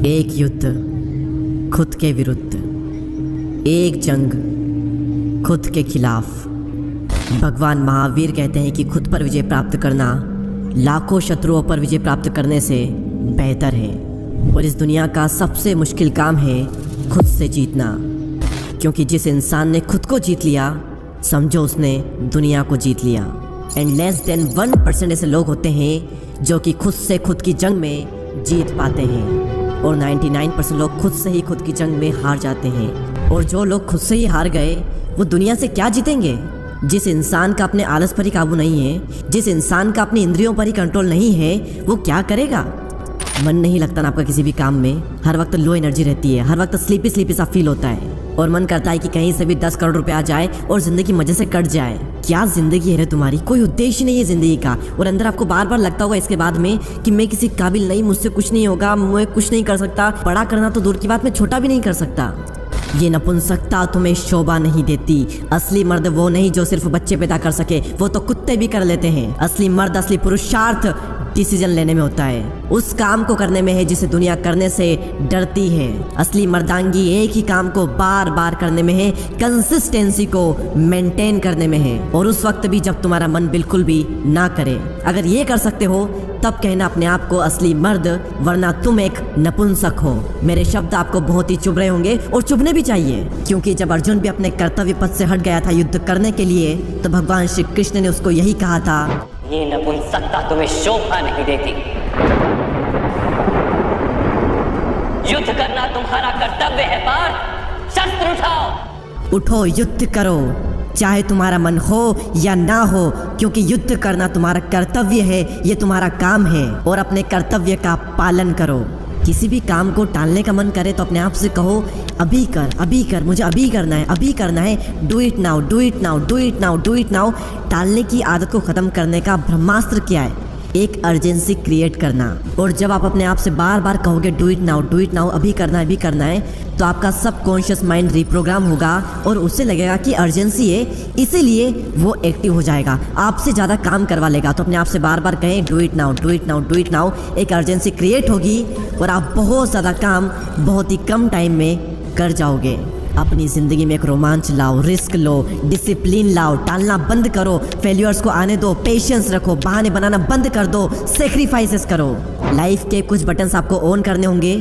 एक युद्ध खुद के विरुद्ध, एक जंग खुद के खिलाफ। भगवान महावीर कहते हैं कि खुद पर विजय प्राप्त करना लाखों शत्रुओं पर विजय प्राप्त करने से बेहतर है। और इस दुनिया का सबसे मुश्किल काम है खुद से जीतना, क्योंकि जिस इंसान ने खुद को जीत लिया समझो उसने दुनिया को जीत लिया। एंड लेस देन 1% ऐसे लोग होते हैं जो कि खुद से खुद की जंग में जीत पाते हैं, और 99% लोग खुद से ही खुद की जंग में हार जाते हैं। और जो लोग खुद से ही हार गए वो दुनिया से क्या जीतेंगे? जिस इंसान का अपने आलस पर ही काबू नहीं है, जिस इंसान का अपनी इंद्रियों पर ही कंट्रोल नहीं है, वो क्या करेगा? मन नहीं लगता ना आपका किसी भी काम में, हर वक्त लो एनर्जी रहती है, हर वक्त स्लीपी सा फील होता है, और मन करता है कि कहीं से भी 10 करोड़ रुपए आ जाए और ज़िंदगी मज़े से कट जाए। क्या ज़िंदगी है रे तुम्हारी? कोई उद्देश्य नहीं है ज़िंदगी का। और अंदर आपको बार बार लगता होगा इसके बाद में कि मैं किसी काबिल नहीं, मुझसे कुछ नहीं होगा, मैं कुछ नहीं कर सकता। बड़ा करना तो दूर की बात, मैं छोटा भी नहीं कर सकता। ये नपुंसकता तुम्हें शोभा नहीं देती। असली मर्द वो नहीं जो सिर्फ बच्चे पैदा कर सके, वो तो कुत्ते भी कर लेते हैं। असली मर्द, असली पुरुषार्थ डिसीजन लेने में होता है, उस काम को करने में है जिसे दुनिया करने से डरती है। असली मर्दांगी एक ही काम को बार बार करने में है, कंसिस्टेंसी को मेंटेन करने में है, और उस वक्त भी जब तुम्हारा मन बिल्कुल भी ना करे। अगर ये कर सकते हो तब कहना अपने आप को असली मर्द, वरना तुम एक नपुंसक हो। मेरे शब्द आपको बहुत ही चुभ रहे होंगे, और चुभने भी चाहिए, क्योंकि जब अर्जुन भी अपने कर्तव्य पथ से हट गया था युद्ध करने के लिए, तो भगवान श्री कृष्ण ने उसको यही कहा था, ये नपुंसकता तुम्हें शोभा नहीं देती। युद्ध करना तुम्हारा कर्तव्य है पार्थ, शस्त्र उठाओ। उठो, युद्ध करो, चाहे तुम्हारा मन हो या ना हो, क्योंकि युद्ध करना तुम्हारा कर्तव्य है, ये तुम्हारा काम है, और अपने कर्तव्य का पालन करो। किसी भी काम को टालने का मन करे तो अपने आप से कहो, अभी कर, मुझे अभी करना है, do it now, do it now, do it now, do it now. टालने की आदत को ख़त्म करने का ब्रह्मास्त्र क्या है? एक अर्जेंसी क्रिएट करना। और जब आप अपने आप से बार बार कहोगे डू इट नाउ, अभी करना है, तो आपका सबकॉन्शियस माइंड रिप्रोग्राम होगा और उससे लगेगा कि अर्जेंसी है, इसीलिए वो एक्टिव हो जाएगा, आपसे ज़्यादा काम करवा लेगा। तो अपने आप से बार बार कहें डू इट नाउ, एक अर्जेंसी क्रिएट होगी और आप बहुत ज़्यादा काम बहुत ही कम टाइम में कर जाओगे। अपनी ज़िंदगी में एक रोमांच लाओ, रिस्क लो, डिसिप्लिन लाओ, टालना बंद करो, फेल्यूर्स को आने दो, पेशेंस रखो, बहाने बनाना बंद कर दो, सेक्रीफाइसेस करो। लाइफ के कुछ बटन्स आपको ऑन करने होंगे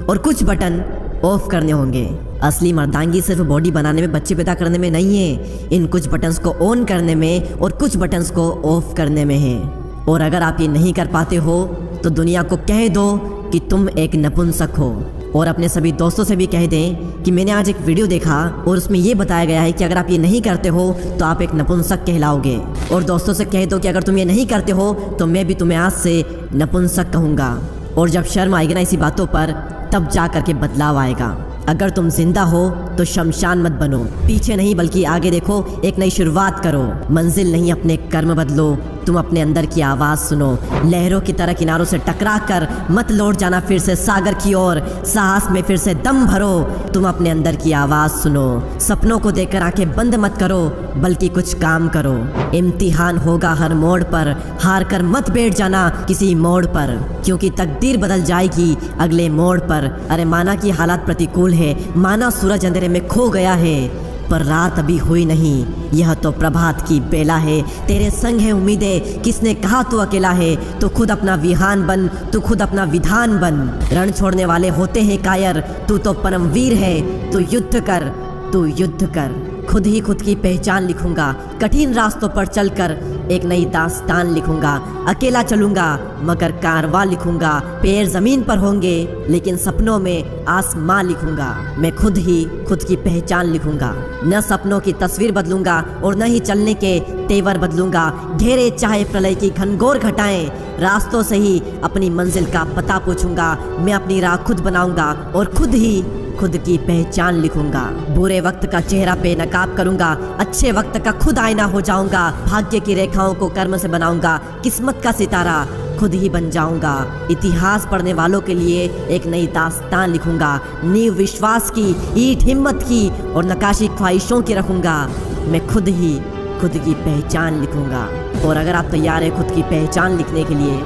और कुछ बटन ऑफ करने होंगे। असली मर्दांगी सिर्फ बॉडी बनाने में, बच्चे पैदा करने में नहीं है, इन कुछ बटन्स को ऑन करने में और कुछ बटन्स को ऑफ करने में है। और अगर आप ये नहीं कर पाते हो तो दुनिया को कह दो कि तुम एक नपुंसक हो, और अपने सभी दोस्तों से भी कह दें कि मैंने आज एक वीडियो देखा और उसमें ये बताया गया है कि अगर आप ये नहीं करते हो तो आप एक नपुंसक कहलाओगे। और दोस्तों से कह दो कि अगर तुम ये नहीं करते हो तो मैं भी तुम्हें आज से नपुंसक कहूँगा। और जब शर्म आएगी ना इसी बातों पर, तब जा करके बदलाव आएगा। अगर तुम जिंदा हो तो शमशान मत बनो, पीछे नहीं बल्कि आगे देखो, एक नई शुरुआत करो। मंजिल नहीं अपने कर्म बदलो, तुम अपने अंदर की आवाज़ सुनो। लहरों की तरह किनारों से टकरा कर मत लौट जाना फिर से सागर की ओर, साहस में फिर से दम भरो। तुम अपने अंदर की आवाज़ सुनो, सपनों को देखकर आंखें बंद मत करो, बल्कि कुछ काम करो। इम्तिहान होगा हर मोड़ पर, हार कर मत बैठ जाना किसी मोड़ पर, क्योंकि तकदीर बदल जाएगी अगले मोड़ पर। अरे माना कि हालात प्रतिकूल है, माना सूरज अंधेरे में खो गया है, पर रात अभी हुई नहीं, यह तो प्रभात की बेला है। तेरे संग है उम्मीदें, किसने कहा तू अकेला है? तो खुद अपना विहान बन, तू खुद अपना विधान बन। रण छोड़ने वाले होते हैं कायर, तू तो परमवीर है, तू युद्ध कर। खुद ही खुद की पहचान लिखूंगा, कठिन रास्तों पर चलकर एक नई दास्तान लिखूंगा। अकेला चलूंगा मगर कारवां लिखूंगा, पैर जमीन पर होंगे लेकिन सपनों में आसमां लिखूंगा। मैं खुद ही खुद की पहचान लिखूंगा, न सपनों की तस्वीर बदलूंगा और न ही चलने के तेवर बदलूंगा। घेरे चाहे प्रलय की घनघोर घटाएं, रास्तों से ही अपनी मंजिल का पता पूछूंगा। मैं अपनी राह खुद बनाऊंगा और खुद ही खुद की पहचान लिखूंगा। बुरे वक्त का चेहरा पे नकाब करूंगा, अच्छे वक्त का खुद आईना हो जाऊंगा। भाग्य की रेखाओं को कर्म से बनाऊंगा, किस्मत का सितारा खुद ही बन जाऊंगा। इतिहास पढ़ने वालों के लिए एक नई दास्तान लिखूंगा। नींव विश्वास की, ईंट हिम्मत की और नकाशी ख्वाहिशों की रखूंगा। मैं खुद ही खुद की पहचान लिखूंगा। और अगर आप तैयार हैं खुद की पहचान लिखने के लिए,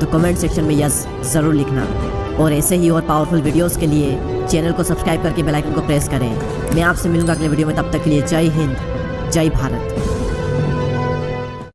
तो कमेंट सेक्शन में यस ज़रूर लिखना। और ऐसे ही और पावरफुल वीडियोस के लिए चैनल को सब्सक्राइब करके बेल आइकन को प्रेस करें। मैं आपसे मिलूंगा अगले वीडियो में, तब तक के लिए जय हिंद, जय भारत।